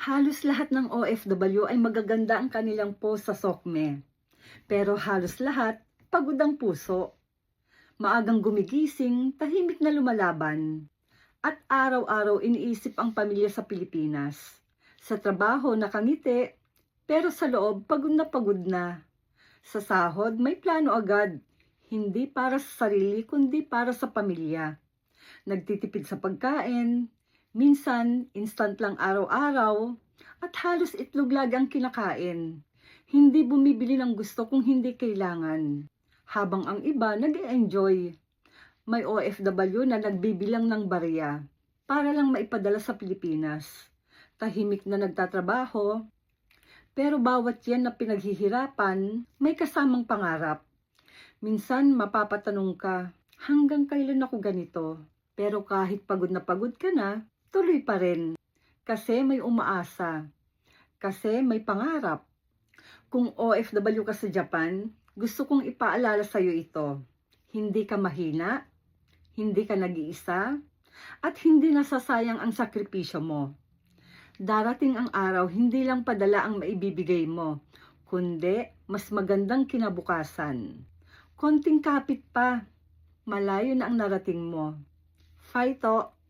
Halos lahat ng OFW ay magaganda ang kanilang post sa SOCME. Pero halos lahat, pagod ang puso. Maagang gumigising, tahimik na lumalaban. At araw-araw iniisip ang pamilya sa Pilipinas. Sa trabaho nakangiti, pero sa loob pagod na. Sa sahod may plano agad, hindi para sa sarili kundi para sa pamilya. Nagtitipid sa pagkain, minsan instant lang araw-araw, at halos itlog lagi ang kinakain. Hindi bumibili ng gusto kung hindi kailangan. Habang ang iba nag-e-enjoy. May OFW na nagbibilang ng barya para lang maipadala sa Pilipinas. Tahimik na nagtatrabaho, pero bawat yan na pinaghihirapan, may kasamang pangarap. Minsan mapapatanong ka, hanggang kailan ako ganito? Pero kahit pagod ka na, tuloy pa rin. Kasi may umaasa. Kasi may pangarap. Kung OFW ka sa Japan, gusto kong ipaalala sa'yo ito. Hindi ka mahina, hindi ka nag-iisa, at hindi nasasayang ang sakripisyo mo. Darating ang araw, hindi lang padala ang maibibigay mo, kundi mas magandang kinabukasan. Konting kapit pa, malayo na ang narating mo. Fight to!